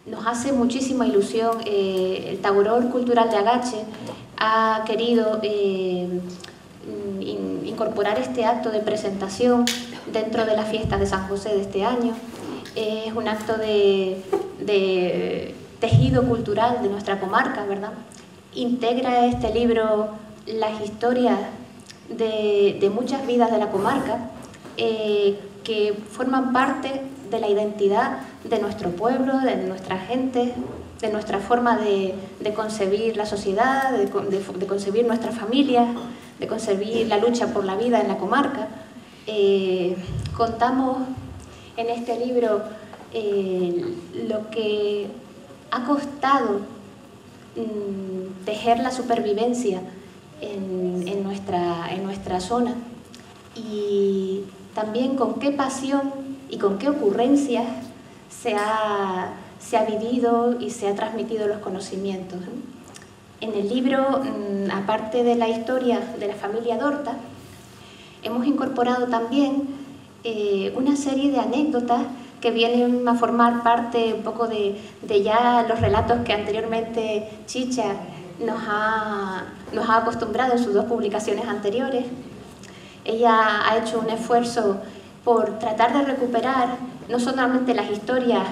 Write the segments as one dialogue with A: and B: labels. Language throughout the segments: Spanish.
A: nos hace muchísima ilusión. El Tagoror Cultural de Agache ha querido incorporar este acto de presentación dentro de las fiestas de San José de este año. Es un acto de tejido cultural de nuestra comarca, ¿verdad? Integra este libro las historias de muchas vidas de la comarca que forman parte de la identidad de nuestro pueblo, de nuestra gente, de nuestra forma de concebir la sociedad, de concebir nuestra familia, de concebir la lucha por la vida en la comarca. Contamos en este libro lo que ha costado tejer la supervivencia en nuestra zona, y también con qué pasión y con qué ocurrencias se ha vivido y se ha transmitido los conocimientos. En el libro, aparte de la historia de la familia Dorta, hemos incorporado también una serie de anécdotas que vienen a formar parte un poco de ya los relatos que anteriormente Chicha nos ha acostumbrado en sus 2 publicaciones anteriores. Ella ha hecho un esfuerzo por tratar de recuperar no solamente las historias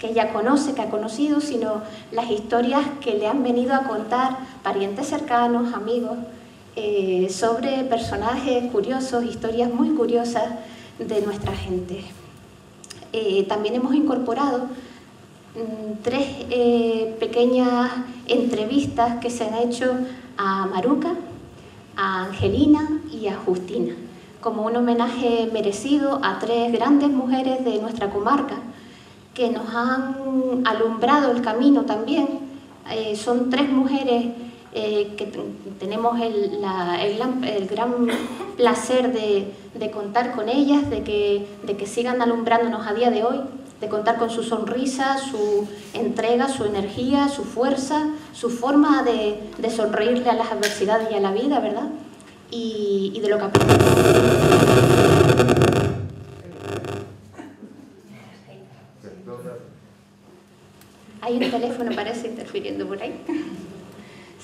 A: que ella conoce, que ha conocido, sino las historias que le han venido a contar parientes cercanos, amigos, sobre personajes curiosos, historias muy curiosas de nuestra gente. También hemos incorporado 3 pequeñas entrevistas que se han hecho a Maruca, a Angelina y a Justina, como un homenaje merecido a 3 grandes mujeres de nuestra comarca que nos han alumbrado el camino también. Son 3 mujeres que tenemos el gran placer de contar con ellas, de que sigan alumbrándonos a día de hoy, de contar con su sonrisa, su entrega, su energía, su fuerza, su forma de sonreírle a las adversidades y a la vida, ¿verdad? Y de lo que aprendemos. Hay un teléfono, parece, interfiriendo por ahí.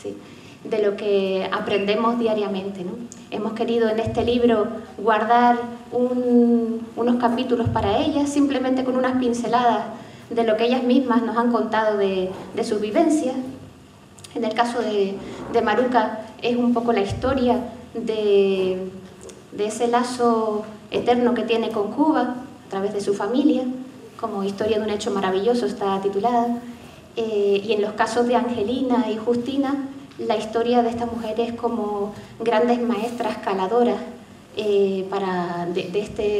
A: Sí, de lo que aprendemos diariamente, ¿no? Hemos querido en este libro guardar unos capítulos para ellas, simplemente con unas pinceladas de lo que ellas mismas nos han contado de sus vivencias. En el caso de Maruca es un poco la historia de ese lazo eterno que tiene con Cuba a través de su familia, como historia de un hecho maravilloso está titulada. Y en los casos de Angelina y Justina, la historia de estas mujeres como grandes maestras caladoras de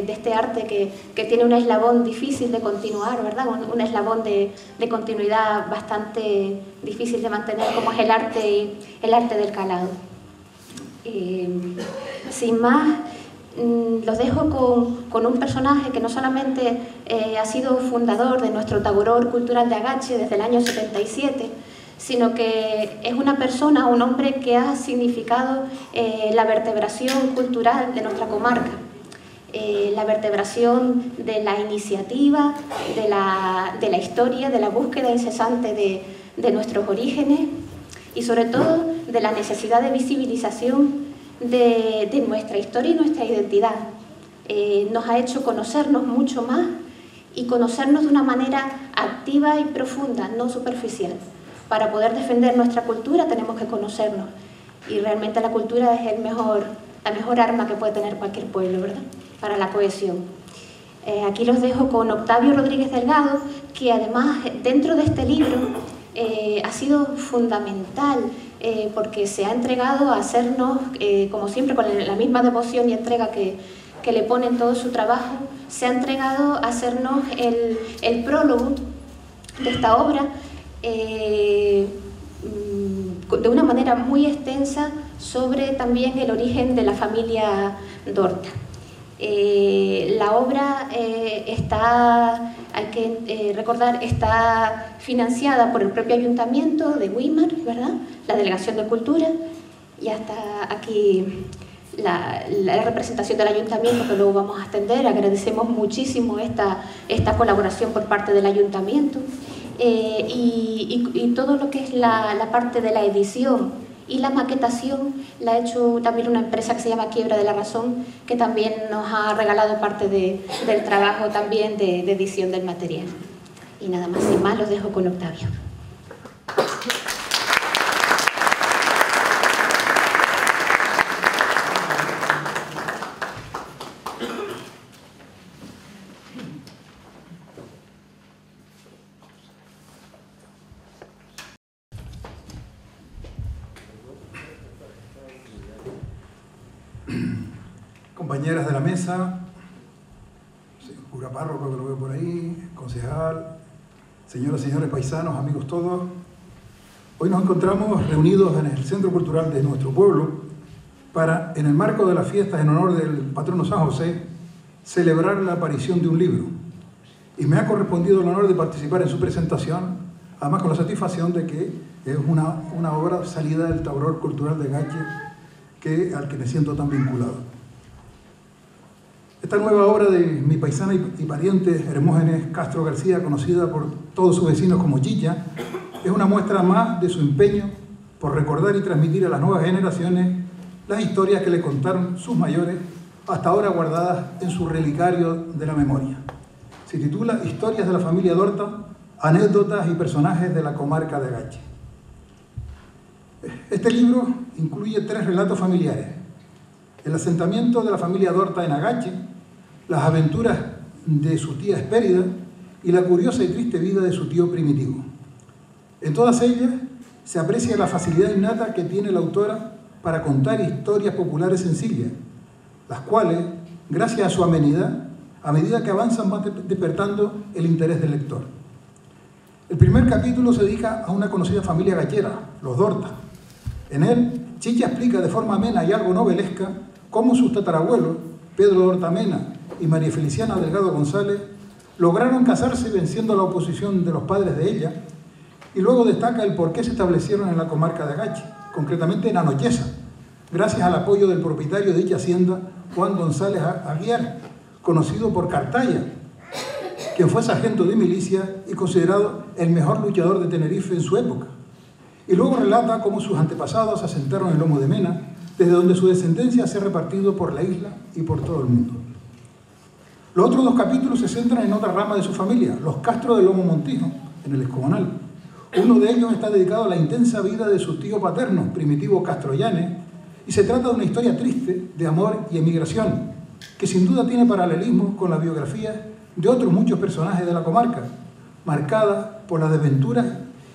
A: este arte que tiene un eslabón difícil de continuar, ¿verdad? Un eslabón de continuidad bastante difícil de mantener, como es el arte del calado. Sin más, los dejo con un personaje que no solamente ha sido fundador de nuestro Tagoror Cultural de Agache desde el año 77, sino que es una persona, un hombre que ha significado la vertebración cultural de nuestra comarca, la vertebración de la iniciativa, de la historia, de la búsqueda incesante de nuestros orígenes y sobre todo de la necesidad de visibilización de nuestra historia y nuestra identidad. Nos ha hecho conocernos mucho más y conocernos de una manera activa y profunda, no superficial. Para poder defender nuestra cultura tenemos que conocernos, y realmente la cultura es la mejor arma que puede tener cualquier pueblo, ¿verdad? Para la cohesión. Aquí los dejo con Octavio Rodríguez Delgado, que además dentro de este libro ha sido fundamental porque se ha entregado a hacernos, como siempre, con la misma devoción y entrega que le pone en todo su trabajo, se ha entregado a hacernos el prólogo de esta obra de una manera muy extensa sobre también el origen de la familia Dorta. La obra hay que recordar, está financiada por el propio Ayuntamiento de Güímar, ¿verdad? La Delegación de Cultura, y hasta aquí la representación del Ayuntamiento, que luego vamos a extender. Agradecemos muchísimo esta colaboración por parte del Ayuntamiento. y todo lo que es la parte de la edición y la maquetación la ha hecho también una empresa que se llama Quiebra de la Razón, que también nos ha regalado parte del trabajo también de edición del material. Y nada más, sin más, los dejo con Octavio.
B: Compañeras de la mesa, cura párroco que lo veo por ahí, concejal, señoras y señores paisanos, amigos todos. Hoy nos encontramos reunidos en el Centro Cultural de nuestro pueblo para, en el marco de las fiestas en honor del patrono San José, celebrar la aparición de un libro. Y me ha correspondido el honor de participar en su presentación, además con la satisfacción de que es una obra salida del Taboror Cultural de Agache, al que me siento tan vinculado. Esta nueva obra de mi paisana y pariente Hermógenes Castro García, conocida por todos sus vecinos como Chicha, es una muestra más de su empeño por recordar y transmitir a las nuevas generaciones las historias que le contaron sus mayores, hasta ahora guardadas en su relicario de la memoria. Se titula Historias de la familia Dorta, anécdotas y personajes de la comarca de Agache. Este libro incluye 3 relatos familiares: el asentamiento de la familia Dorta en Agache, las aventuras de su tía Hespérida y la curiosa y triste vida de su tío Primitivo. En todas ellas se aprecia la facilidad innata que tiene la autora para contar historias populares sencillas, las cuales, gracias a su amenidad, a medida que avanzan van despertando el interés del lector. El primer capítulo se dedica a una conocida familia gachera, los Dorta. En él, Chicha explica de forma amena y algo novelesca cómo sus tatarabuelos, Pedro Dorta Mena y María Feliciana Delgado González, lograron casarse venciendo la oposición de los padres de ella, y luego destaca el por qué se establecieron en la comarca de Agache, concretamente en Anocheza, gracias al apoyo del propietario de dicha hacienda, Juan González Aguiar, conocido por Cartaya, quien fue sargento de milicia y considerado el mejor luchador de Tenerife en su época. Y luego relata cómo sus antepasados se asentaron en Lomo de Mena, desde donde su descendencia se ha repartido por la isla y por todo el mundo. Los otros 2 capítulos se centran en otra rama de su familia, los Castro de Lomo Montijo, en el Escobanal. Uno de ellos está dedicado a la intensa vida de su tío paterno, Primitivo Castro Llanes, y se trata de una historia triste de amor y emigración, que sin duda tiene paralelismo con la biografía de otros muchos personajes de la comarca, marcada por las desventuras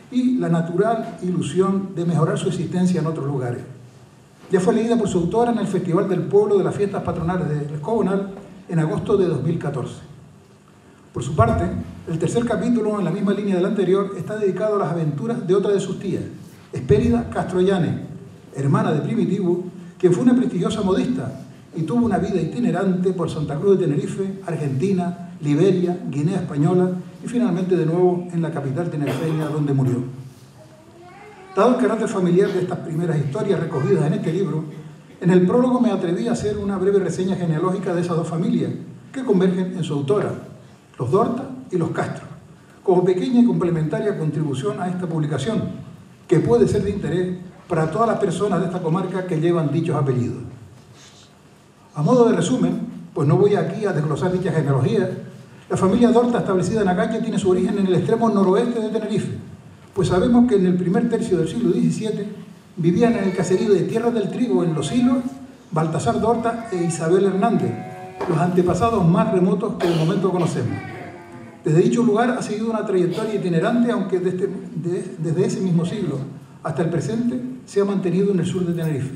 B: y la natural ilusión de mejorar su existencia en otros lugares. Ya fue leída por su autora en el Festival del Pueblo de las Fiestas Patronales del Escobanal en agosto de 2014. Por su parte, el tercer capítulo, en la misma línea del anterior, está dedicado a las aventuras de otra de sus tías, Hespérida Castro Llanes, hermana de Primitivo, quien fue una prestigiosa modista y tuvo una vida itinerante por Santa Cruz de Tenerife, Argentina, Liberia, Guinea Española y finalmente de nuevo en la capital tinerfeña, donde murió. Dado el carácter familiar de estas primeras historias recogidas en este libro, en el prólogo me atreví a hacer una breve reseña genealógica de esas 2 familias que convergen en su autora, los Dorta y los Castro, como pequeña y complementaria contribución a esta publicación, que puede ser de interés para todas las personas de esta comarca que llevan dichos apellidos. A modo de resumen, pues no voy aquí a desglosar dichas genealogías, la familia Dorta establecida en Agache tiene su origen en el extremo noroeste de Tenerife, pues sabemos que en el primer tercio del siglo XVII vivían en el caserío de Tierra del Trigo, en Los Hilos, Baltasar Dorta e Isabel Hernández, los antepasados más remotos que de momento conocemos. Desde dicho lugar ha seguido una trayectoria itinerante, aunque desde ese mismo siglo hasta el presente se ha mantenido en el sur de Tenerife.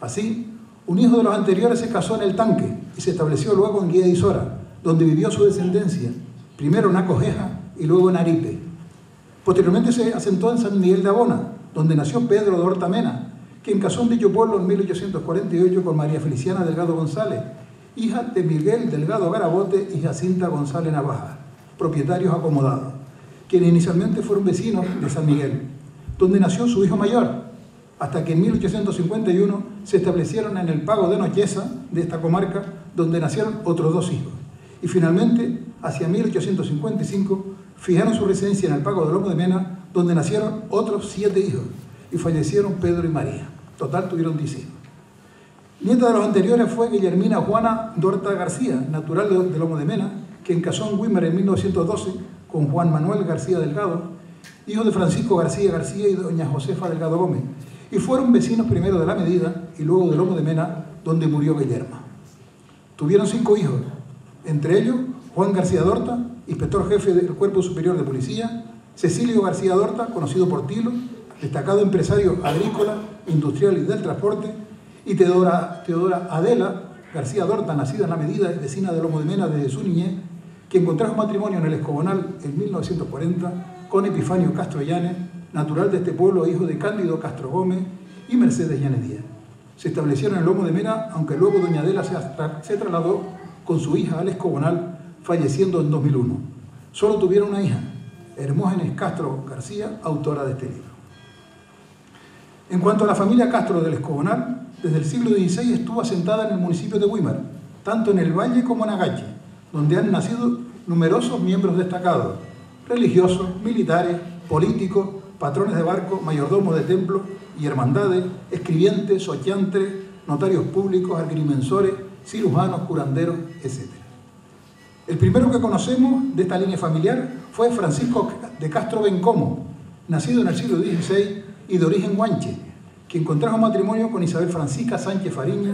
B: Así, un hijo de los anteriores se casó en el Tanque y se estableció luego en Guía de Isora, donde vivió su descendencia, primero en Acojeja y luego en Aripe. Posteriormente se asentó en San Miguel de Abona, donde nació Pedro Dorta Mena, quien casó en dicho pueblo en 1848 con María Feliciana Delgado González, hija de Miguel Delgado Garabote y Jacinta González Navaja, propietarios acomodados, quienes inicialmente fueron vecinos de San Miguel, donde nació su hijo mayor, hasta que en 1851 se establecieron en el Pago de Anocheza de esta comarca, donde nacieron otros 2 hijos. Y finalmente hacia 1855, fijaron su residencia en el Pago de Lomo de Mena, donde nacieron otros 7 hijos y fallecieron Pedro y María. Total tuvieron 10 hijos. Nieta de los anteriores fue Guillermina Juana Dorta García, natural de Lomo de Mena, quien casó en Güímar en 1912 con Juan Manuel García Delgado, hijo de Francisco García García y doña Josefa Delgado Gómez, y fueron vecinos primero de La Medida y luego de Lomo de Mena, donde murió Guillermo. Tuvieron 5 hijos, entre ellos Juan García Dorta, inspector jefe del Cuerpo Superior de Policía, Cecilio García Dorta, conocido por Tilo, destacado empresario agrícola, industrial y del transporte, y Teodora Adela García Dorta, nacida en La Medida y vecina de Lomo de Mena desde su niñez, quien contrajo matrimonio en el Escobonal en 1940 con Epifanio Castro Llanes, natural de este pueblo, hijo de Cándido Castro Gómez y Mercedes Llanes Díaz. Se establecieron en Lomo de Mena, aunque luego doña Adela se trasladó con su hija al Escobonal, falleciendo en 2001. Solo tuvieron una hija, Hermógenes Castro García, autora de este libro. En cuanto a la familia Castro del Escobonal, desde el siglo XVI estuvo asentada en el municipio de Güímar, tanto en el Valle como en Agache, donde han nacido numerosos miembros destacados, religiosos, militares, políticos, patrones de barco, mayordomos de templos y hermandades, escribientes, sociantes, notarios públicos, agrimensores, cirujanos, curanderos, etc. El primero que conocemos de esta línea familiar fue Francisco de Castro Bencomo, nacido en el siglo XVI y de origen guanche, quien contrajo matrimonio con Isabel Francisca Sánchez Fariña,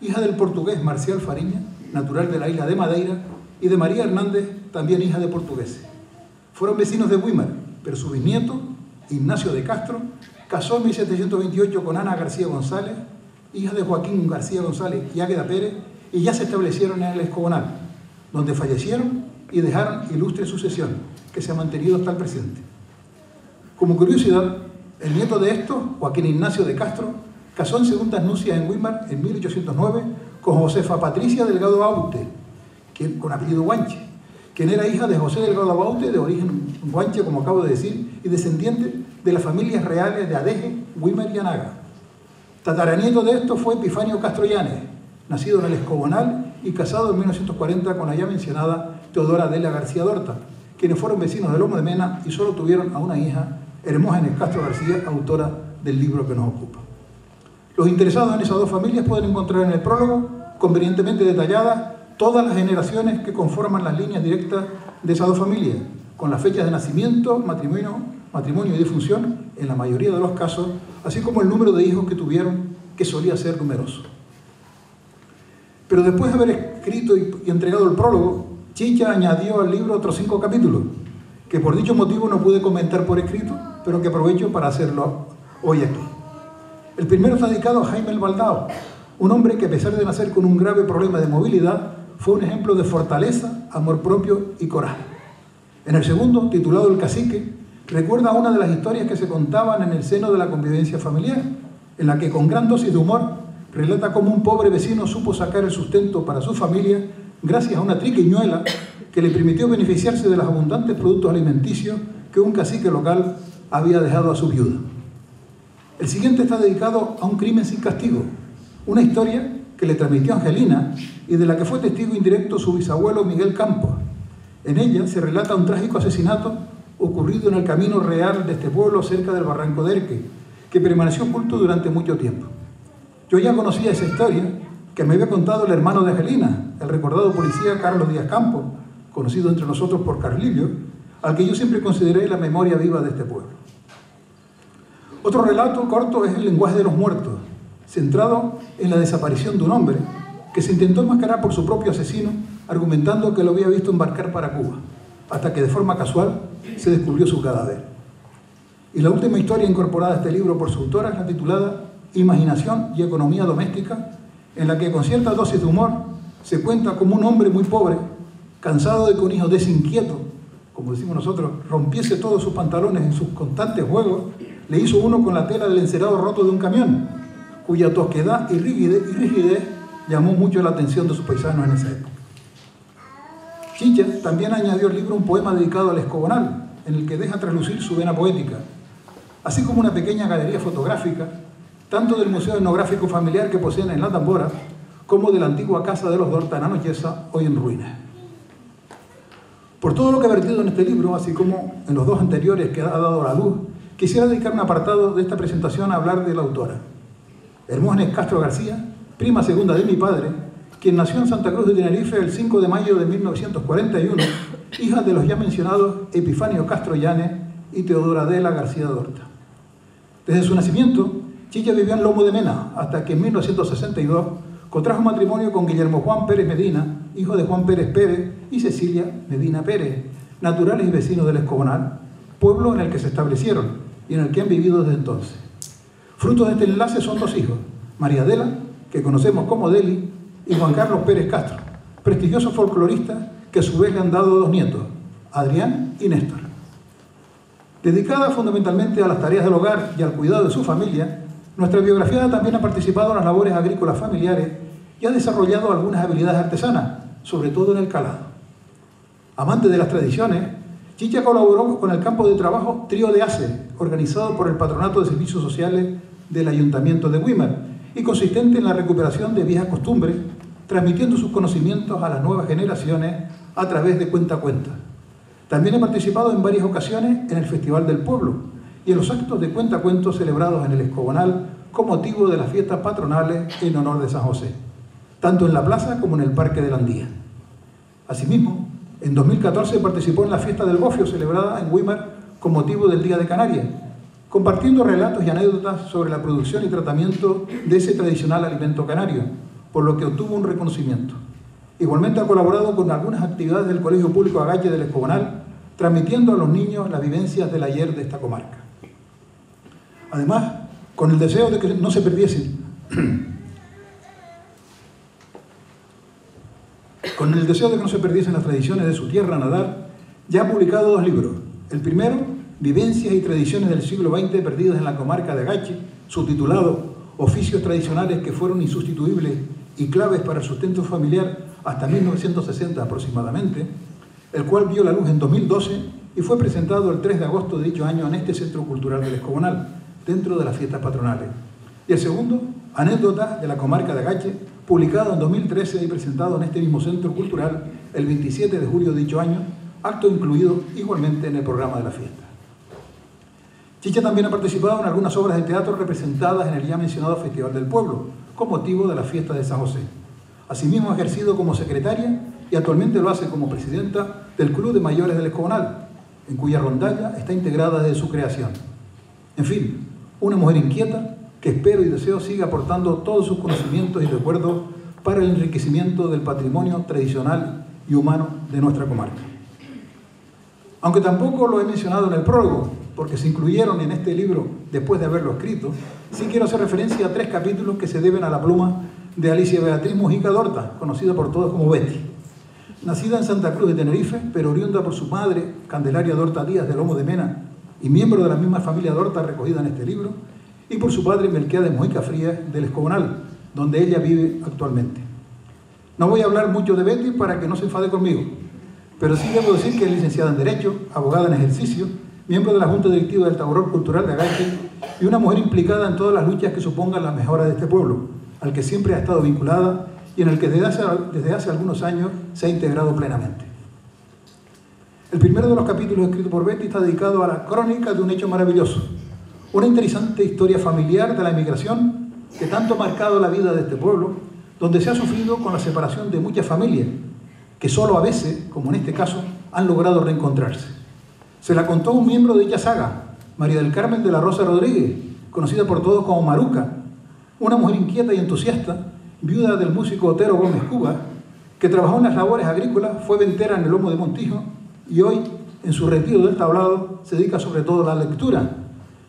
B: hija del portugués Marcial Fariña, natural de la isla de Madeira, y de María Hernández, también hija de portugueses. Fueron vecinos de Güímar, pero su bisnieto, Ignacio de Castro, casó en 1728 con Ana García González, hija de Joaquín García González y Águeda Pérez, y ya se establecieron en el Escobonal, donde fallecieron y dejaron ilustre sucesión, que se ha mantenido hasta el presente. Como curiosidad, el nieto de estos, Joaquín Ignacio de Castro, casó en segundas nupcias en Güímar en 1809 con Josefa Patricia Delgado Baute, con apellido Guanche, quien era hija de José Delgado Baute, de origen guanche, como acabo de decir, y descendiente de las familias reales de Adeje, Güímar y Anaga. Tataranieto de esto fue Epifanio Castro Llanes, nacido en el Escobonal y casado en 1940 con la ya mencionada Teodora Adela García Dorta, quienes fueron vecinos de Lomo de Mena y solo tuvieron a una hija, Hermógenes Castro García, autora del libro que nos ocupa. Los interesados en esas dos familias pueden encontrar en el prólogo, convenientemente detalladas, todas las generaciones que conforman las líneas directas de esas dos familias, con las fechas de nacimiento, matrimonio y difunción, en la mayoría de los casos, así como el número de hijos que tuvieron, que solía ser numeroso. Pero después de haber escrito y entregado el prólogo, Chicha añadió al libro otros 5 capítulos, que por dicho motivo no pude comentar por escrito, pero que aprovecho para hacerlo hoy aquí. El primero está dedicado a Jaime el Baldao, un hombre que a pesar de nacer con un grave problema de movilidad, fue un ejemplo de fortaleza, amor propio y coraje. En el segundo, titulado El Cacique, recuerda una de las historias que se contaban en el seno de la convivencia familiar, en la que con gran dosis de humor relata cómo un pobre vecino supo sacar el sustento para su familia gracias a una triquiñuela que le permitió beneficiarse de los abundantes productos alimenticios que un cacique local había dejado a su viuda. El siguiente está dedicado a un crimen sin castigo, una historia que le transmitió Angelina y de la que fue testigo indirecto su bisabuelo Miguel Campos. En ella se relata un trágico asesinato ocurrido en el camino real de este pueblo cerca del barranco de Erque, que permaneció oculto durante mucho tiempo. Yo ya conocía esa historia que me había contado el hermano de Angelina, el recordado policía Carlos Díaz Campos, conocido entre nosotros por Carlillo, al que yo siempre consideré la memoria viva de este pueblo. Otro relato corto es El lenguaje de los muertos, centrado en la desaparición de un hombre que se intentó enmascarar por su propio asesino, argumentando que lo había visto embarcar para Cuba, hasta que de forma casual se descubrió su cadáver. Y la última historia incorporada a este libro por su autora es la titulada Imaginación y economía doméstica, en la que con cierta dosis de humor se cuenta como un hombre muy pobre, cansado de que un hijo desinquieto, como decimos nosotros, rompiese todos sus pantalones en sus constantes juegos, le hizo uno con la tela del encerado roto de un camión, cuya tosquedad y rigidez llamó mucho la atención de sus paisanos en esa época. Chicha también añadió al libro un poema dedicado al Escobonal, en el que deja traslucir su vena poética, así como una pequeña galería fotográfica, tanto del Museo Etnográfico Familiar que poseen en La Tambora, como de la antigua casa de los Dorta en Anocheza, hoy en ruinas. Por todo lo que he vertido en este libro, así como en los dos anteriores que ha dado a la luz, quisiera dedicar un apartado de esta presentación a hablar de la autora. Hermógenes Castro García, prima segunda de mi padre, quien nació en Santa Cruz de Tenerife el 5 de mayo de 1941, hija de los ya mencionados Epifanio Castro Llanes y Teodora Adela García Dorta. Desde su nacimiento, Chicha vivió en Lomo de Mena, hasta que en 1962 contrajo matrimonio con Guillermo Juan Pérez Medina, hijo de Juan Pérez Pérez y Cecilia Medina Pérez, naturales y vecinos del Escobonal, pueblo en el que se establecieron y en el que han vivido desde entonces. Fruto de este enlace son dos hijos, María Adela, que conocemos como Deli, y Juan Carlos Pérez Castro, prestigiosos folcloristas que a su vez le han dado dos nietos, Adrián y Néstor. Dedicada fundamentalmente a las tareas del hogar y al cuidado de su familia, nuestra biografiada también ha participado en las labores agrícolas familiares y ha desarrollado algunas habilidades artesanas, sobre todo en el calado. Amante de las tradiciones, Chicha colaboró con el campo de trabajo Trío de Ace, organizado por el Patronato de Servicios Sociales del Ayuntamiento de Güímar, y consistente en la recuperación de viejas costumbres, transmitiendo sus conocimientos a las nuevas generaciones a través de cuentacuentos. También ha participado en varias ocasiones en el Festival del Pueblo y en los actos de cuentacuentos celebrados en el Escobonal con motivo de las fiestas patronales en honor de San José, tanto en la plaza como en el Parque de la Andía. Asimismo, en 2014 participó en la fiesta del Gofio celebrada en Güímar con motivo del Día de Canarias, compartiendo relatos y anécdotas sobre la producción y tratamiento de ese tradicional alimento canario, por lo que obtuvo un reconocimiento. Igualmente ha colaborado con algunas actividades del Colegio Público Agache del Escobonal, transmitiendo a los niños las vivencias del ayer de esta comarca. Además, con el deseo de que no se perdiesen las tradiciones de su tierra natal, ya ha publicado dos libros. El primero, Vivencias y Tradiciones del siglo XX perdidas en la comarca de Agache, subtitulado Oficios tradicionales que fueron insustituibles y claves para el sustento familiar hasta 1960 aproximadamente, el cual vio la luz en 2012 y fue presentado el 3 de agosto de dicho año en este Centro Cultural del Escobonal, dentro de las fiestas patronales. Y el segundo, Anécdotas de la comarca de Agache, publicado en 2013 y presentado en este mismo Centro Cultural el 27 de julio de dicho año, acto incluido igualmente en el programa de la fiesta. Chicha también ha participado en algunas obras de teatro representadas en el ya mencionado Festival del Pueblo, con motivo de la fiesta de San José. Asimismo ha ejercido como secretaria y actualmente lo hace como presidenta del Club de Mayores del Escobonal, en cuya rondalla está integrada desde su creación. En fin, una mujer inquieta que espero y deseo siga aportando todos sus conocimientos y recuerdos para el enriquecimiento del patrimonio tradicional y humano de nuestra comarca. Aunque tampoco lo he mencionado en el prólogo, porque se incluyeron en este libro después de haberlo escrito, sí quiero hacer referencia a 3 capítulos que se deben a la pluma de Alicia Beatriz Mujica Dorta, conocida por todos como Betty. Nacida en Santa Cruz de Tenerife, pero oriunda por su madre, Candelaria Dorta Díaz de Lomo de Mena, y miembro de la misma familia Dorta recogida en este libro, y por su padre Melquiades Mujica Frías del Escobonal, donde ella vive actualmente. No voy a hablar mucho de Betty para que no se enfade conmigo, pero sí debo decir que es licenciada en Derecho, abogada en ejercicio, miembro de la Junta Directiva del Taboror Cultural de Agache y una mujer implicada en todas las luchas que supongan la mejora de este pueblo, al que siempre ha estado vinculada y en el que desde hace algunos años se ha integrado plenamente. El primero de los capítulos escritos por Betty está dedicado a la crónica de un hecho maravilloso, una interesante historia familiar de la emigración que tanto ha marcado la vida de este pueblo, donde se ha sufrido con la separación de muchas familias, que solo a veces, como en este caso, han logrado reencontrarse. Se la contó un miembro de dicha saga, María del Carmen de la Rosa Rodríguez, conocida por todos como Maruca, una mujer inquieta y entusiasta, viuda del músico Otero Gómez Cuba, que trabajó en las labores agrícolas, fue ventera en el Lomo de Montijo y hoy, en su retiro del tablado, se dedica sobre todo a la lectura,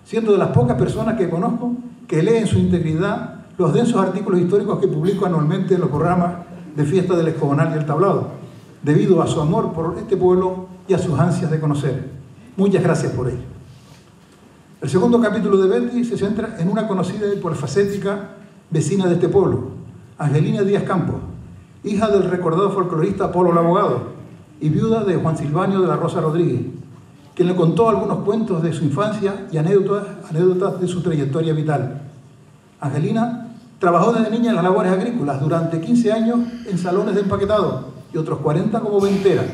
B: siendo de las pocas personas que conozco que lee en su integridad los densos artículos históricos que publico anualmente en los programas de fiesta del Escobonal y el Tablado, debido a su amor por este pueblo y a sus ansias de conocer. Muchas gracias por ello. El segundo capítulo de Betty se centra en una conocida y polifacética vecina de este pueblo, Angelina Díaz Campos, hija del recordado folclorista Polo el Abogado y viuda de Juan Silvanio de la Rosa Rodríguez, quien le contó algunos cuentos de su infancia y anécdotas de su trayectoria vital. Angelina trabajó desde niña en las labores agrícolas durante 15 años en salones de empaquetado y otros 40 como ventera.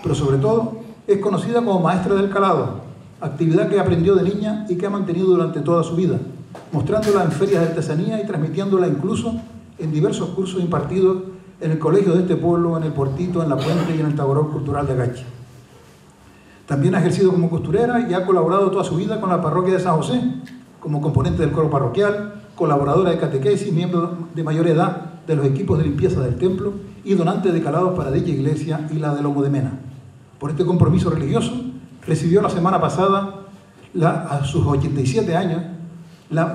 B: pero sobre todo es conocida como maestra del calado, actividad que aprendió de niña y que ha mantenido durante toda su vida, mostrándola en ferias de artesanía y transmitiéndola incluso en diversos cursos impartidos en el colegio de este pueblo, en el Portito, en La Puente y en el Taboró Cultural de Agache. También ha ejercido como costurera y ha colaborado toda su vida con la parroquia de San José, como componente del coro parroquial, colaboradora de catequesis, miembro de mayor edad de los equipos de limpieza del templo y donante de calados para dicha iglesia y la de Lomo de Mena. Por este compromiso religioso, recibió la semana pasada, a sus 87 años,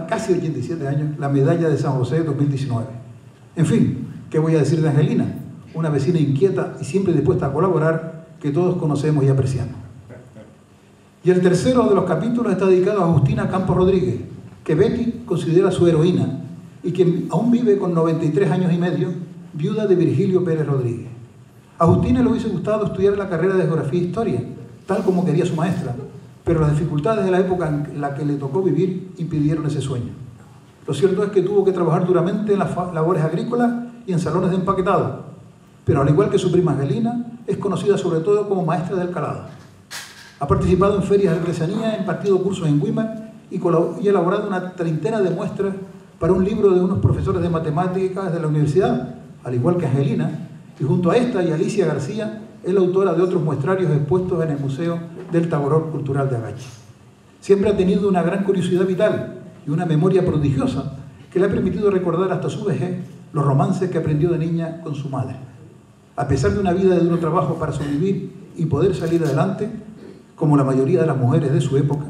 B: casi 87 años, la medalla de San José 2019. En fin, ¿qué voy a decir de Angelina? Una vecina inquieta y siempre dispuesta a colaborar, que todos conocemos y apreciamos. Y el tercero de los capítulos está dedicado a Agustina Campos Rodríguez, que Betty considera su heroína y que aún vive con 93 años y medio, viuda de Virgilio Pérez Rodríguez. A Agustina le hubiese gustado estudiar la carrera de Geografía e Historia, tal como quería su maestra, pero las dificultades de la época en la que le tocó vivir impidieron ese sueño. Lo cierto es que tuvo que trabajar duramente en las labores agrícolas y en salones de empaquetado, pero al igual que su prima Angelina, es conocida sobre todo como maestra del calado. Ha participado en ferias de artesanía, impartido cursos en Weimar y elaborado una treintena de muestras para un libro de unos profesores de matemáticas de la universidad, al igual que Angelina, y junto a esta y Alicia García, es la autora de otros muestrarios expuestos en el Museo del Taboró Cultural de Agache. Siempre ha tenido una gran curiosidad vital y una memoria prodigiosa que le ha permitido recordar hasta su vejez los romances que aprendió de niña con su madre. A pesar de una vida de duro trabajo para sobrevivir y poder salir adelante, como la mayoría de las mujeres de su época,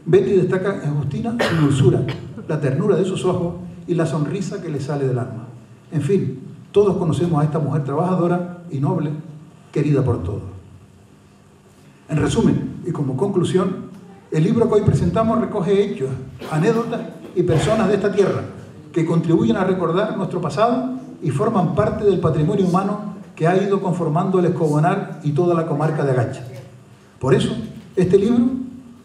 B: Betty destaca en Agustina su dulzura, la ternura de sus ojos y la sonrisa que le sale del alma. En fin, todos conocemos a esta mujer trabajadora y noble, querida por todos. En resumen, y como conclusión, el libro que hoy presentamos recoge hechos, anécdotas y personas de esta tierra que contribuyen a recordar nuestro pasado y forman parte del patrimonio humano que ha ido conformando el Escobonal y toda la comarca de Agache. Por eso, este libro,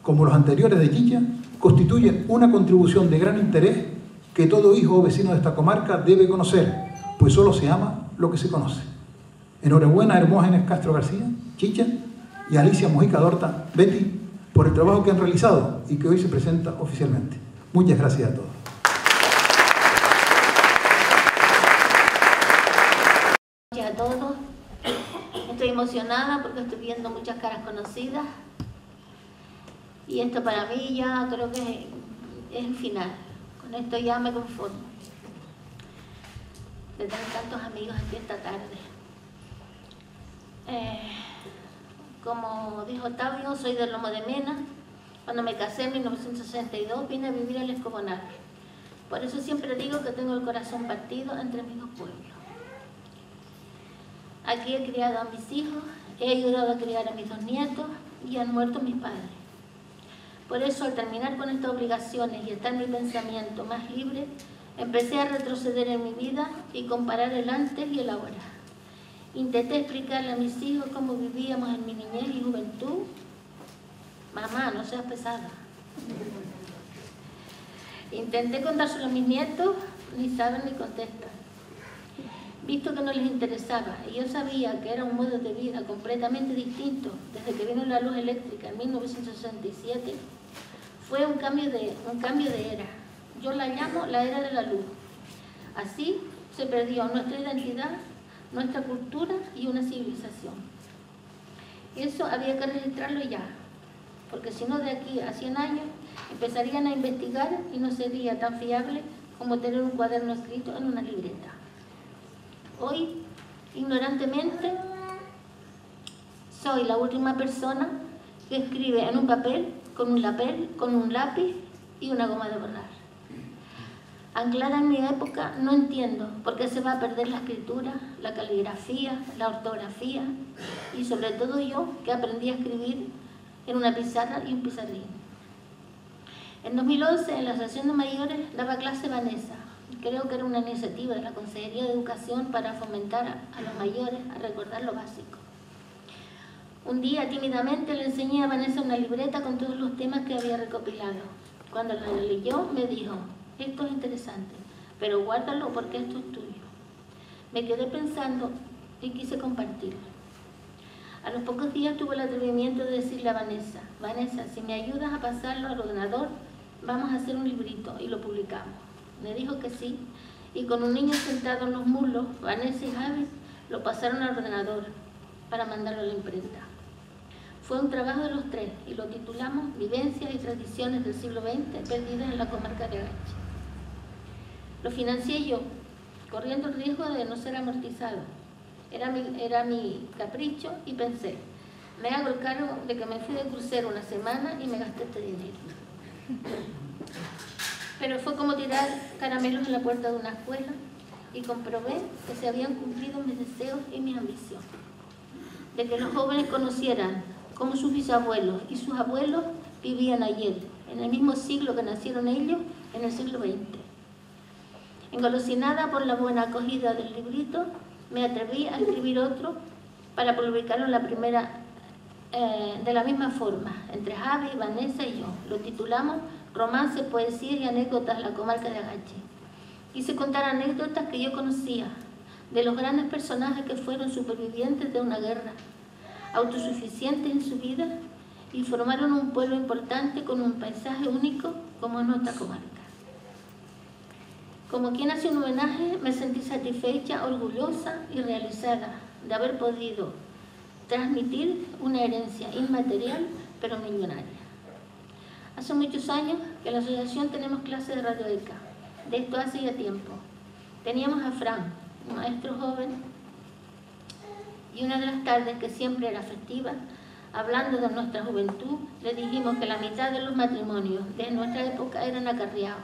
B: como los anteriores de Chicha, constituyen una contribución de gran interés que todo hijo o vecino de esta comarca debe conocer, pues solo se ama lo que se conoce. Enhorabuena a Hermógenes Castro García, Chicha, y a Alicia Mojica Dorta, Betty, por el trabajo que han realizado y que hoy se presenta oficialmente. Muchas gracias a todos.
C: Gracias a todos. Estoy emocionada porque estoy viendo muchas caras conocidas y esto para mí ya creo que es el final. Con esto ya me conformo de tener tantos amigos aquí esta tarde. Como dijo Octavio, soy del Lomo de Mena. Cuando me casé en 1962 vine a vivir al Escobonal. Por eso siempre digo que tengo el corazón partido entre mis dos pueblos. Aquí he criado a mis hijos, he ayudado a criar a mis dos nietos y han muerto mis padres. Por eso, al terminar con estas obligaciones y estar mi pensamiento más libre, empecé a retroceder en mi vida y comparar el antes y el ahora. Intenté explicarle a mis hijos cómo vivíamos en mi niñez y juventud. Mamá, no seas pesada. Intenté contárselo a mis nietos, ni saben ni contestan. Visto que no les interesaba y yo sabía que era un modo de vida completamente distinto desde que vino la luz eléctrica en 1967, fue un cambio de era. Yo la llamo la era de la luz. Así se perdió nuestra identidad, nuestra cultura y una civilización. Eso había que registrarlo ya, porque si no de aquí a 100 años empezarían a investigar y no sería tan fiable como tener un cuaderno escrito en una libreta. Hoy, ignorantemente, soy la última persona que escribe en un papel, con un lápiz y una goma de borrar. Anclada en mi época, no entiendo por qué se va a perder la escritura, la caligrafía, la ortografía y sobre todo yo, que aprendí a escribir en una pizarra y un pizarrín. En 2011, en la Asociación de Mayores, daba clase Vanessa. Creo que era una iniciativa de la Consejería de Educación para fomentar a los mayores a recordar lo básico. Un día, tímidamente, le enseñé a Vanessa una libreta con todos los temas que había recopilado. Cuando la leyó, me dijo: esto es interesante, pero guárdalo porque esto es tuyo. Me quedé pensando y quise compartirlo. A los pocos días tuve el atrevimiento de decirle a Vanessa, Vanessa, si me ayudas a pasarlo al ordenador, vamos a hacer un librito y lo publicamos. Me dijo que sí, y con un niño sentado en los muslos, Vanessa y Javi lo pasaron al ordenador para mandarlo a la imprenta. Fue un trabajo de los tres y lo titulamos Vivencias y tradiciones del siglo XX perdidas en la comarca de Agache. Lo financié yo, corriendo el riesgo de no ser amortizado. Era mi capricho y pensé, me hago el cargo de que me fui de crucero una semana y me gasté este dinero. Pero fue como tirar caramelos en la puerta de una escuela y comprobé que se habían cumplido mis deseos y mis ambiciones. De que los jóvenes conocieran cómo sus bisabuelos y sus abuelos vivían ayer, en el mismo siglo que nacieron ellos, en el siglo XX. Engolosinada por la buena acogida del librito, me atreví a escribir otro para publicarlo en la primera, de la misma forma, entre Javi, Vanessa y yo. Lo titulamos Romances, Poesías y Anécdotas de la comarca de Agache. Quise contar anécdotas que yo conocía, de los grandes personajes que fueron supervivientes de una guerra, autosuficientes en su vida y formaron un pueblo importante con un paisaje único como es nuestra comarca. Como quien hace un homenaje, me sentí satisfecha, orgullosa y realizada de haber podido transmitir una herencia inmaterial pero millonaria. Hace muchos años que en la asociación tenemos clases de radioeca. De esto hace ya tiempo. Teníamos a Fran, un maestro joven, y una de las tardes, que siempre era festiva, hablando de nuestra juventud, le dijimos que la mitad de los matrimonios de nuestra época eran acarreados.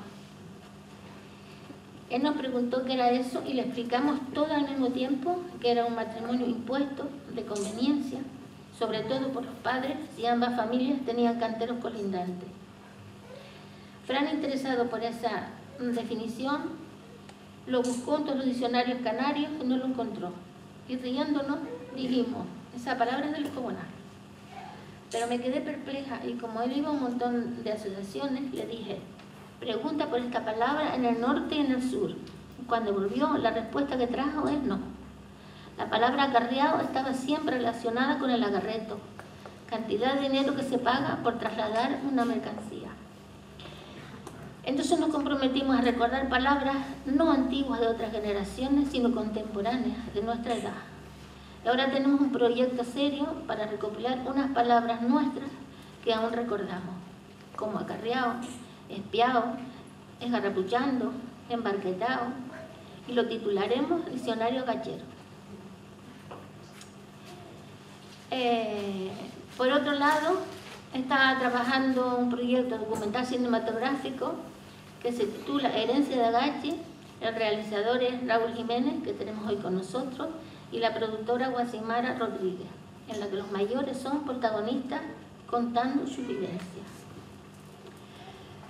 C: Él nos preguntó qué era eso y le explicamos todo al mismo tiempo que era un matrimonio impuesto, de conveniencia, sobre todo por los padres, si ambas familias tenían canteros colindantes. Fran, interesado por esa definición, lo buscó en todos los diccionarios canarios y no lo encontró. Y riéndonos dijimos, esa palabra es del comunal. Pero me quedé perpleja y como él iba a un montón de asociaciones, le dije, pregunta por esta palabra en el norte y en el sur. Cuando volvió, la respuesta que trajo es no. La palabra acarreado estaba siempre relacionada con el agarreto, cantidad de dinero que se paga por trasladar una mercancía. Entonces nos comprometimos a recordar palabras no antiguas de otras generaciones, sino contemporáneas, de nuestra edad. Y ahora tenemos un proyecto serio para recopilar unas palabras nuestras que aún recordamos, como acarreado, espiado, esgarrapuchando, embarquetado, y lo titularemos Diccionario Gachero. Por otro lado, está trabajando un proyecto documental cinematográfico que se titula Herencia de Agache. El realizador es Raúl Jiménez, que tenemos hoy con nosotros, y la productora Guasimara Rodríguez, en la que los mayores son protagonistas contando sus vivencias.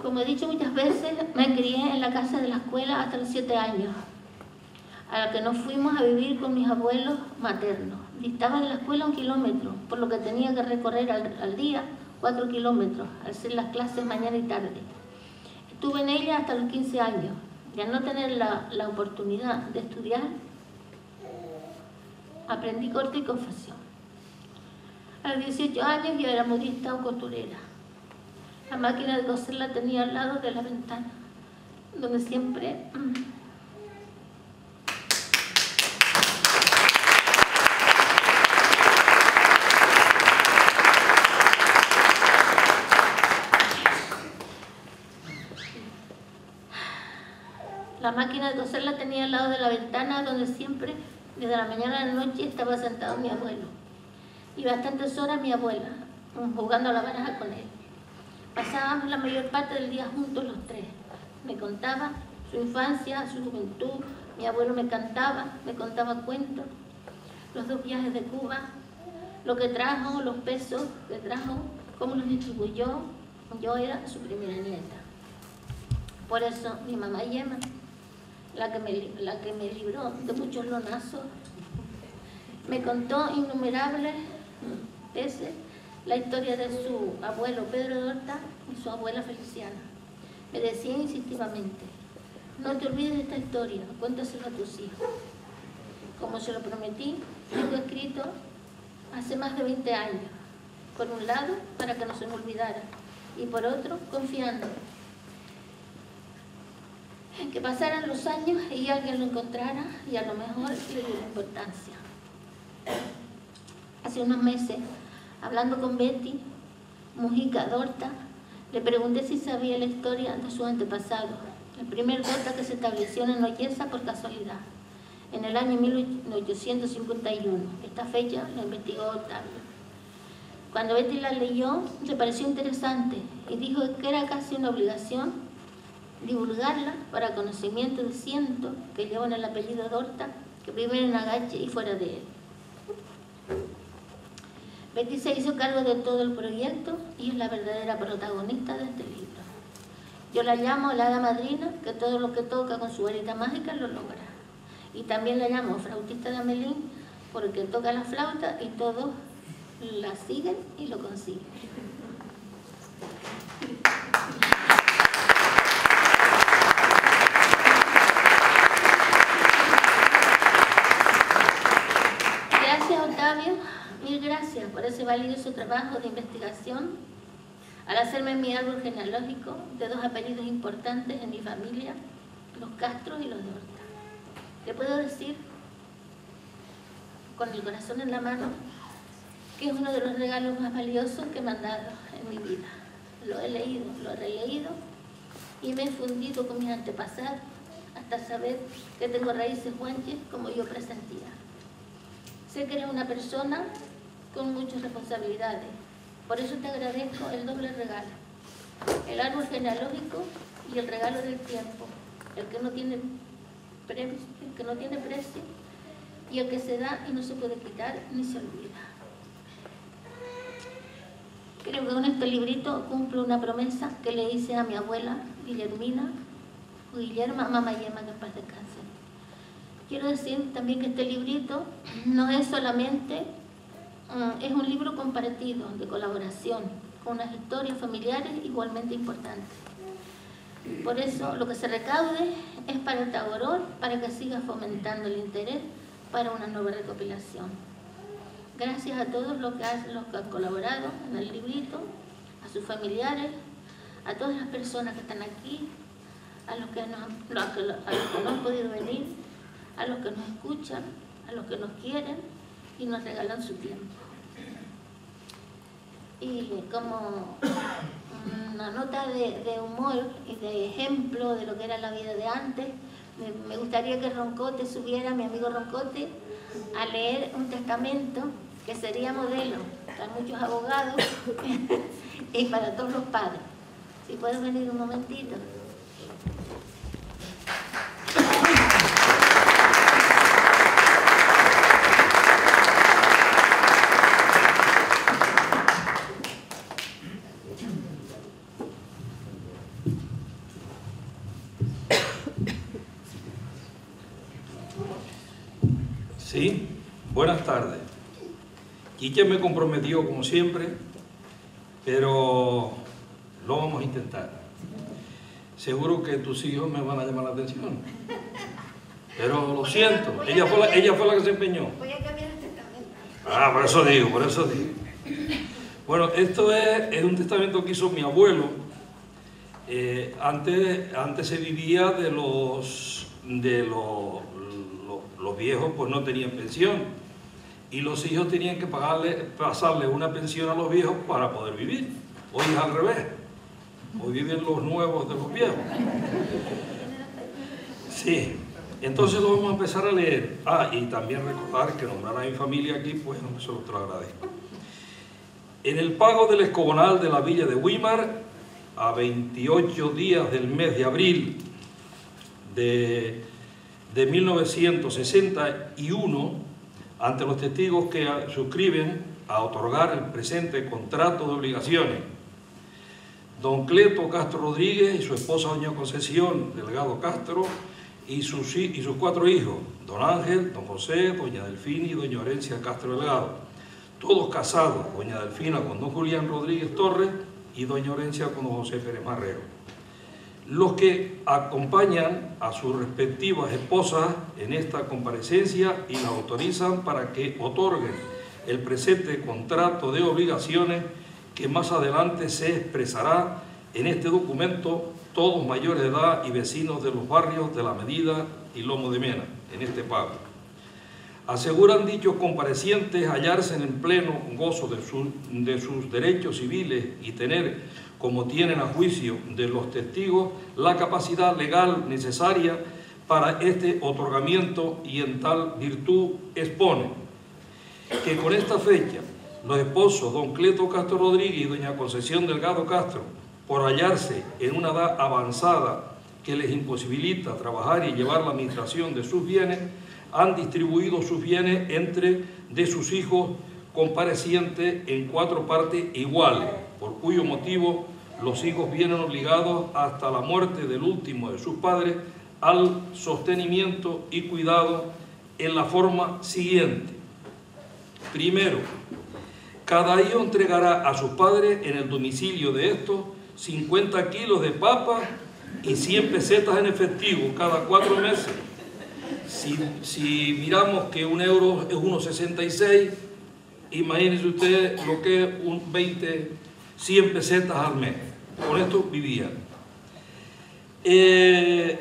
C: Como he dicho muchas veces, me crié en la casa de la escuela hasta los 7 años, a la que nos fuimos a vivir con mis abuelos maternos. Distaba de la escuela 1 kilómetro, por lo que tenía que recorrer al día 4 kilómetros, al ser las clases mañana y tarde. Estuve en ella hasta los 15 años, y al no tener la oportunidad de estudiar, aprendí corte y confección. A los 18 años ya era modista o costurera. La máquina de coser la tenía al lado de la ventana, donde siempre desde la mañana a la noche, estaba sentado mi abuelo. Y bastantes horas mi abuela, jugando a la baraja con él. Pasábamos la mayor parte del día juntos los tres. Me contaba su infancia, su juventud. Mi abuelo me cantaba, me contaba cuentos. Los 2 viajes de Cuba, lo que trajo, los pesos que trajo, cómo los distribuyó. Yo era su primera nieta. Por eso mi mamá Yema, la que me libró de muchos lonazos, me contó innumerables veces la historia de su abuelo Pedro de Horta y su abuela Feliciana. Me decía insistivamente, no te olvides de esta historia, cuéntaselo a tus hijos. Como se lo prometí, tengo escrito hace más de 20 años. Por un lado, para que no se me olvidara, y por otro, confiando en que pasaran los años y alguien lo encontrara y a lo mejor le diera importancia. Hace unos meses, hablando con Betty Mujica Dorta, le pregunté si sabía la historia de sus antepasados, el primer Dorta que se estableció en Noyesa por casualidad, en el año 1851. Esta fecha la investigó Octavio. Cuando Betty la leyó, le pareció interesante y dijo que era casi una obligación divulgarla para conocimiento de cientos que llevan el apellido Dorta, que viven en Agache y fuera de él. Betty se hizo cargo de todo el proyecto y es la verdadera protagonista de este libro. Yo la llamo la hada madrina, que todo lo que toca con su varita mágica lo logra. Y también la llamo flautista de Amelín, porque toca la flauta y todos la siguen y lo consiguen. Gracias, Octavio, mil gracias por ese valioso trabajo de investigación al hacerme mi árbol genealógico de dos apellidos importantes en mi familia, los Castro y los de Horta. Le puedo decir, con el corazón en la mano, que es uno de los regalos más valiosos que me han dado en mi vida. Lo he leído, lo he releído y me he fundido con mis antepasados hasta saber que tengo raíces guanches como yo presentía. Sé que eres una persona con muchas responsabilidades, por eso te agradezco el doble regalo, el árbol genealógico y el regalo del tiempo, el que no tiene precio y el que se da y no se puede quitar ni se olvida. Creo que con este librito cumplo una promesa que le hice a mi abuela Guillerma, mamá Yema, que en paz descanse. Quiero decir también que este librito no es solamente, es un libro compartido, de colaboración, con unas historias familiares igualmente importantes. Por eso lo que se recaude es para el Tagoror, para que siga fomentando el interés para una nueva recopilación. Gracias a todos los que han colaborado en el librito, a sus familiares, a todas las personas que están aquí, a los que no han podido venir, a los que nos escuchan, a los que nos quieren y nos regalan su tiempo. Y como una nota de humor y de ejemplo de lo que era la vida de antes, me gustaría que Roncote subiera, mi amigo Roncote, a leer un testamento que sería modelo para muchos abogados y para todos los padres. Si puedes venir un momentito.
D: Sí, buenas tardes. Quique me comprometió como siempre, pero lo vamos a intentar. Seguro que tus hijos me van a llamar la atención. Pero lo siento, ella fue la que se empeñó.
C: Voy a cambiar el testamento.
D: Ah, por eso digo. Bueno, esto es un testamento que hizo mi abuelo. Antes se vivía de los viejos, pues no tenían pensión. Y los hijos tenían que pasarle una pensión a los viejos para poder vivir. Hoy es al revés. Hoy viven los nuevos de los viejos. Sí. Entonces lo vamos a empezar a leer. Y también recordar que nombrar a mi familia aquí, pues eso te lo agradezco. En el pago del escobonal de la villa de Weimar, a 28 días del mes de abril de 1961, ante los testigos que suscriben a otorgar el presente contrato de obligaciones, don Cleto Castro Rodríguez y su esposa doña Concesión Delgado Castro y sus 4 hijos, don Ángel, don José, doña Delfina y doña Orencia Castro Delgado, todos casados, doña Delfina con don Julián Rodríguez Torres y doña Orencia con don José Pérez Marrero. Los que acompañan a sus respectivas esposas en esta comparecencia y la autorizan para que otorguen el presente contrato de obligaciones que más adelante se expresará en este documento, todos mayores de edad y vecinos de los barrios de La Medida y Lomo de Mena, en este pago. Aseguran dichos comparecientes hallarse en el pleno gozo de sus derechos civiles y tener, como tienen a juicio de los testigos, la capacidad legal necesaria para este otorgamiento, y en tal virtud expone que con esta fecha los esposos don Cleto Castro Rodríguez y doña Concepción Delgado Castro, por hallarse en una edad avanzada que les imposibilita trabajar y llevar la administración de sus bienes, han distribuido sus bienes entre de sus hijos comparecientes en 4 partes iguales, por cuyo motivo los hijos vienen obligados hasta la muerte del último de sus padres al sostenimiento y cuidado en la forma siguiente. Primero, cada hijo entregará a sus padres en el domicilio de estos 50 kilos de papa y 100 pesetas en efectivo cada 4 meses. Si miramos que un euro es 1,66, imagínense ustedes lo que es 100 pesetas al mes. Con esto vivían. 100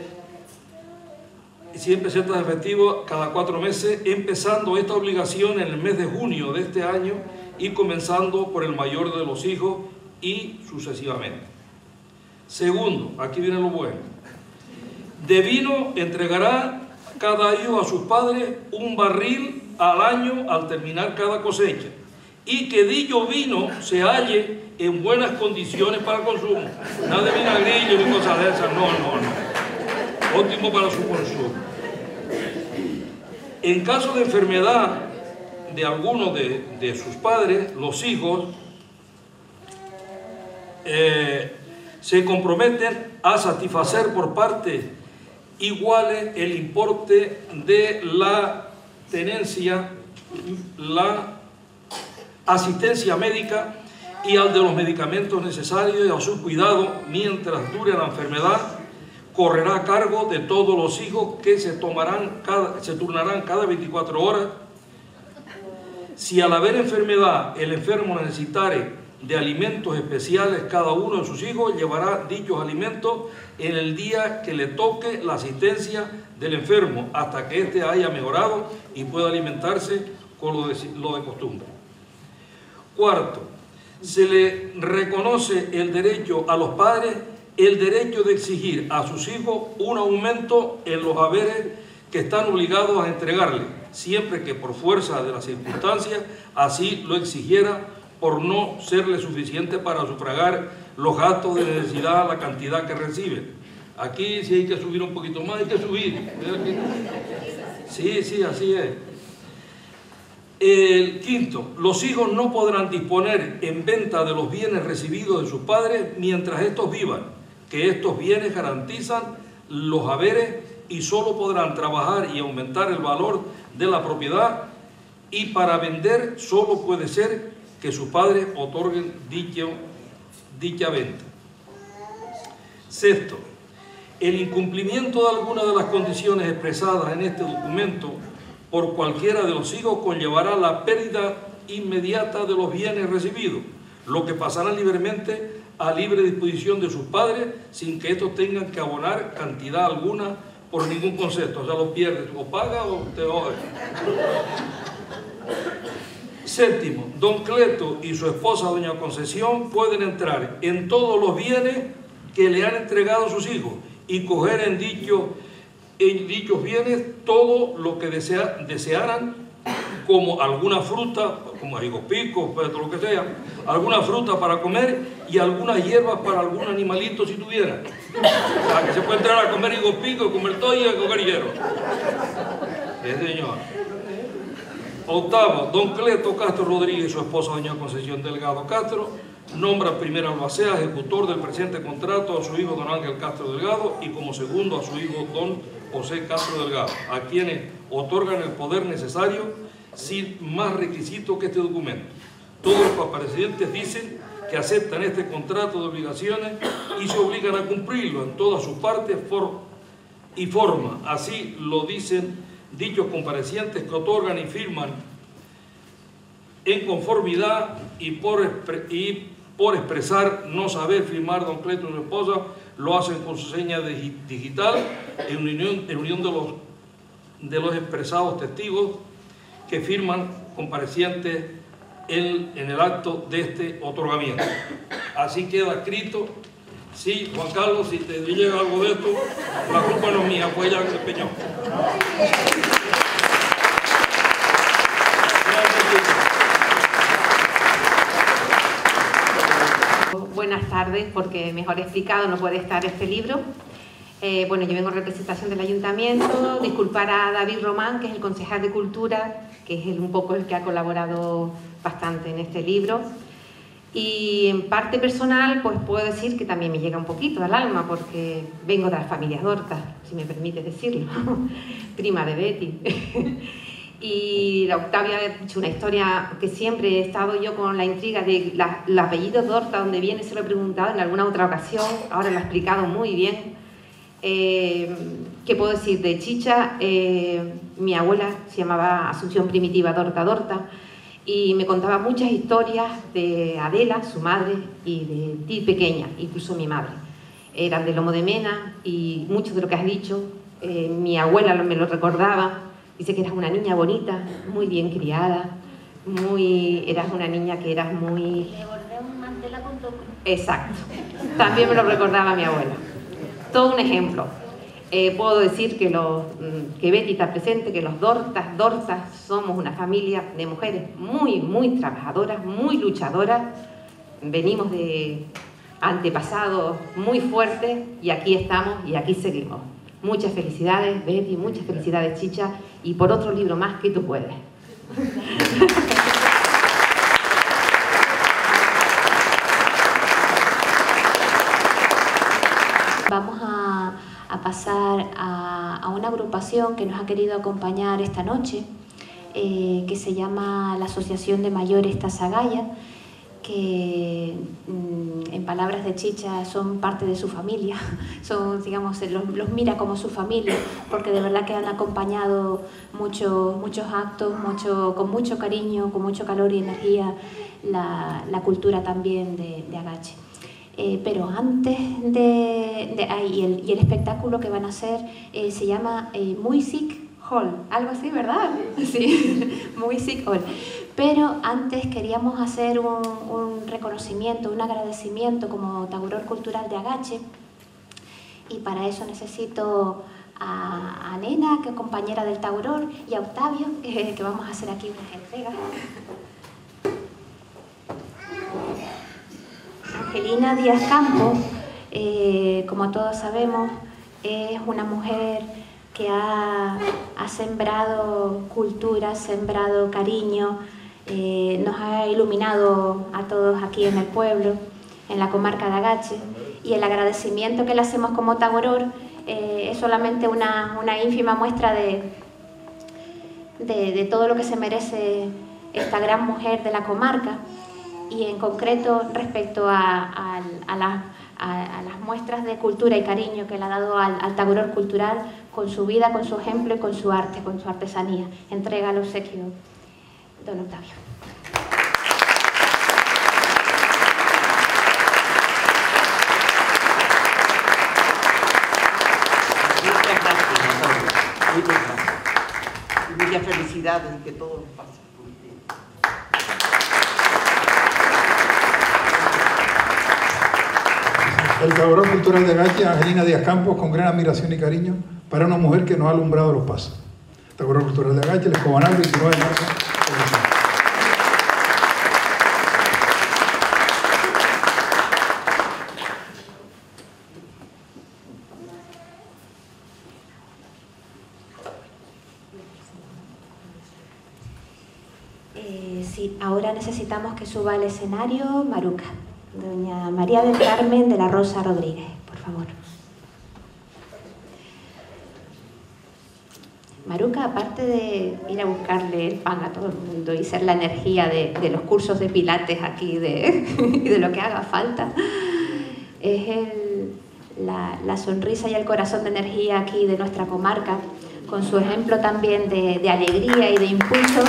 D: pesetas de efectivo cada 4 meses, empezando esta obligación en el mes de junio de este año y comenzando por el mayor de los hijos y sucesivamente. Segundo, aquí viene lo bueno. De vino entregará cada hijo a sus padres un barril al año al terminar cada cosecha, y que dicho vino se halle en buenas condiciones para el consumo. Nada de vinagrillo ni cosas de esas, no. Óptimo para su consumo. En caso de enfermedad de alguno de sus padres, los hijos se comprometen a satisfacer por partes iguales el importe de la tenencia, la asistencia médica y al de los medicamentos necesarios y a su cuidado mientras dure la enfermedad. Correrá a cargo de todos los hijos que se turnarán cada 24 horas. Si al haber enfermedad el enfermo necesitare de alimentos especiales, cada uno de sus hijos llevará dichos alimentos en el día que le toque la asistencia del enfermo, hasta que éste haya mejorado y pueda alimentarse con lo de costumbre. Cuarto, se le reconoce el derecho a los padres, el derecho de exigir a sus hijos un aumento en los haberes que están obligados a entregarle, siempre que por fuerza de las circunstancias así lo exigiera, por no serle suficiente para sufragar los gastos de necesidad, la cantidad que reciben. Aquí si hay que subir un poquito más, hay que subir. Sí, así es. El quinto, los hijos no podrán disponer en venta de los bienes recibidos de sus padres mientras estos vivan, que estos bienes garantizan los haberes y solo podrán trabajar y aumentar el valor de la propiedad, y para vender solo puede ser que sus padres otorguen dicha venta. Sexto, el incumplimiento de alguna de las condiciones expresadas en este documento por cualquiera de los hijos conllevará la pérdida inmediata de los bienes recibidos, lo que pasará libremente a libre disposición de sus padres sin que estos tengan que abonar cantidad alguna por ningún concepto. O sea, lo pierdes, o paga o te oye. Séptimo, don Cleto y su esposa doña Concepción pueden entrar en todos los bienes que le han entregado sus hijos y coger en dichos bienes todo lo que desearan, como alguna fruta, como higos picos, lo que sea, alguna fruta para comer y algunas hierbas para algún animalito si tuviera. O sea, que se puede entrar a comer higos picos, comer todo y a comer hierbas. Sí, señor. Octavo, don Cleto Castro Rodríguez y su esposa doña Concepción Delgado Castro nombra primer albacea, ejecutor del presente contrato, a su hijo don Ángel Castro Delgado y como segundo a su hijo don José Castro Delgado, a quienes otorgan el poder necesario sin más requisito que este documento. Todos los comparecientes dicen que aceptan este contrato de obligaciones y se obligan a cumplirlo en todas sus partes y forma. Así lo dicen dichos comparecientes que otorgan y firman en conformidad y por expresar no saber firmar don Cleto y su esposa, lo hacen con su seña digital en unión de los expresados testigos que firman comparecientes en el acto de este otorgamiento. Así queda escrito. Sí, Juan Carlos, si te llega algo de esto, la culpa no es mía, fue ella que se empeñó.
E: Buenas tardes, porque mejor explicado no puede estar este libro. Bueno, yo vengo en representación del Ayuntamiento, disculpar a David Román, que es el concejal de Cultura, que es un poco el que ha colaborado bastante en este libro. Y en parte personal, pues puedo decir que también me llega un poquito al alma, porque vengo de las familias Dorta, si me permite decirlo, prima de Betty. Y la Octavia ha hecho una historia que siempre he estado yo con la intriga de el apellido Dorta, donde viene, se lo he preguntado en alguna otra ocasión, ahora lo ha explicado muy bien. ¿Qué puedo decir? De Chicha, mi abuela se llamaba Asunción Primitiva Dorta, y me contaba muchas historias de Adela, su madre, y de ti pequeña, incluso mi madre. Eran de Lomo de Mena, y mucho de lo que has dicho, mi abuela me lo recordaba. Dice que eras una niña bonita, muy bien criada, eras una niña que eras muy...
C: Le bordé un mantel con toco.
E: Exacto. También me lo recordaba mi abuela. Todo un ejemplo. Puedo decir que Betty está presente, que los Dortas somos una familia de mujeres muy trabajadoras, muy luchadoras. Venimos de antepasados muy fuertes y aquí estamos y aquí seguimos. Muchas felicidades, Betty, muchas felicidades, Chicha, y por otro libro más que tú puedes.
A: Vamos a pasar a una agrupación que nos ha querido acompañar esta noche, que se llama la Asociación de Mayores Tasagaya, que en palabras de Chicha son parte de su familia, son, digamos, los mira como su familia, porque de verdad que han acompañado muchos actos, con mucho cariño, con mucho calor y energía, la cultura también de Agache. Pero antes y el espectáculo que van a hacer se llama Music Hall, algo así, ¿verdad? Sí, Music Hall. Pero antes queríamos hacer un reconocimiento, un agradecimiento como Tauror Cultural de Agache, y para eso necesito a Nena, que es compañera del Tauror, y a Octavio, que vamos a hacer aquí unas entregas. Angelina Díaz Campos, como todos sabemos, es una mujer que ha sembrado cultura, ha sembrado cariño, nos ha iluminado a todos aquí en el pueblo, en la comarca de Agache, y el agradecimiento que le hacemos como Tauror es solamente una ínfima muestra de todo lo que se merece esta gran mujer de la comarca, y en concreto respecto a las muestras de cultura y cariño que le ha dado al Tauror Cultural con su vida, con su ejemplo y con su arte, con su artesanía. Entrega el obsequio don Octavio.
F: Muchas gracias. Muchas gracias. Y muchas felicidades y que todo pase muy bien.
B: El Tauror Cultural de Agache, Angelina Díaz Campos, con gran admiración y cariño para una mujer que nos ha alumbrado los pasos. Tauror Cultural de Agache, el Escobanal, 29 de marzo.
A: Sí, ahora necesitamos que suba al escenario Maruca, doña María del Carmen de la Rosa Rodríguez, por favor. Maruca, aparte de ir a buscarle el pan a todo el mundo y ser la energía de los cursos de pilates aquí y de lo que haga falta, es la sonrisa y el corazón de energía aquí de nuestra comarca, con su ejemplo también de alegría y de impulso.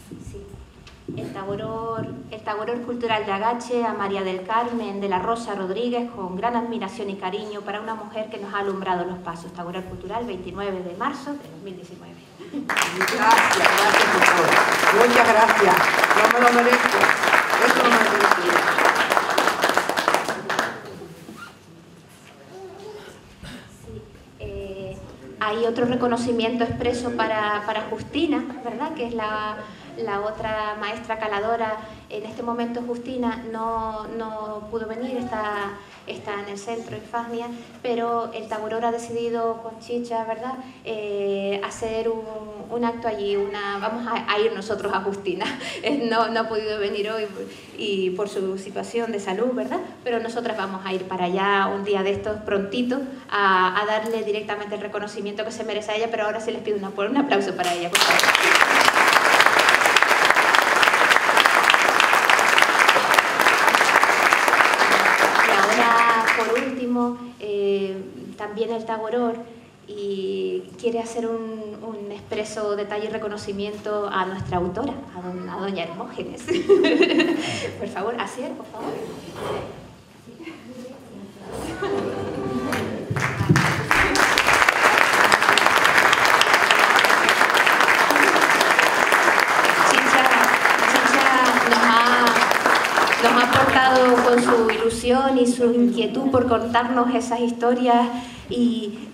A: Sí. El Tagoror Cultural de Agache, a María del Carmen de la Rosa Rodríguez, con gran admiración y cariño para una mujer que nos ha alumbrado los pasos. Tagoror Cultural, 29 de marzo de 2019.
F: Gracias, doctor. Muchas gracias. No me lo merezco. Eso no me lo merezco.
A: Hay otro reconocimiento expreso para Justina, ¿verdad? Que es la otra maestra caladora. En este momento Justina no pudo venir, está en el centro, en Fasnia, pero el Tagoror ha decidido con Chicha, ¿verdad?, hacer un acto allí, vamos a ir nosotros a Justina. No ha podido venir hoy y por su situación de salud, ¿verdad?, pero nosotras vamos a ir para allá un día de estos prontito a darle directamente el reconocimiento que se merece a ella, pero ahora sí les pido un aplauso para ella, por favor. También el Tagoror y quiere hacer un expreso detalle y reconocimiento a nuestra autora, a doña Hermógenes. Por favor, Asier, por favor. Nos ha aportado con su ilusión y su inquietud por contarnos esas historias y,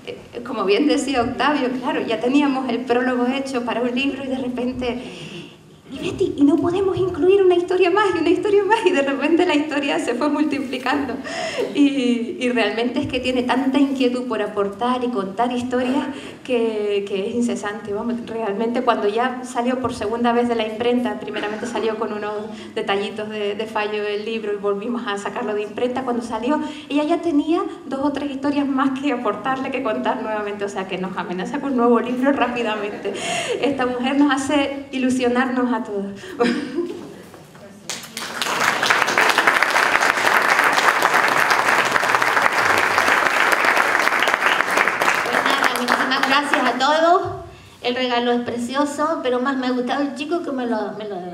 A: como bien decía Octavio, claro, ya teníamos el prólogo hecho para un libro y de repente, y Betty, y no podemos incluir una historia más y una historia más, y de repente la historia se fue multiplicando y realmente es que tiene tanta inquietud por aportar y contar historias que es incesante. Vamos, realmente cuando ya salió por segunda vez de la imprenta, primeramente salió con unos detallitos de fallo del libro y volvimos a sacarlo de imprenta, cuando salió ella ya tenía 2 o 3 historias más que aportarle, que contar nuevamente, o sea que nos amenaza con un nuevo libro rápidamente. Esta mujer nos hace ilusionarnos a todos.
C: Gracias a todos, el regalo es precioso, pero más me ha gustado el chico que me lo ven acá.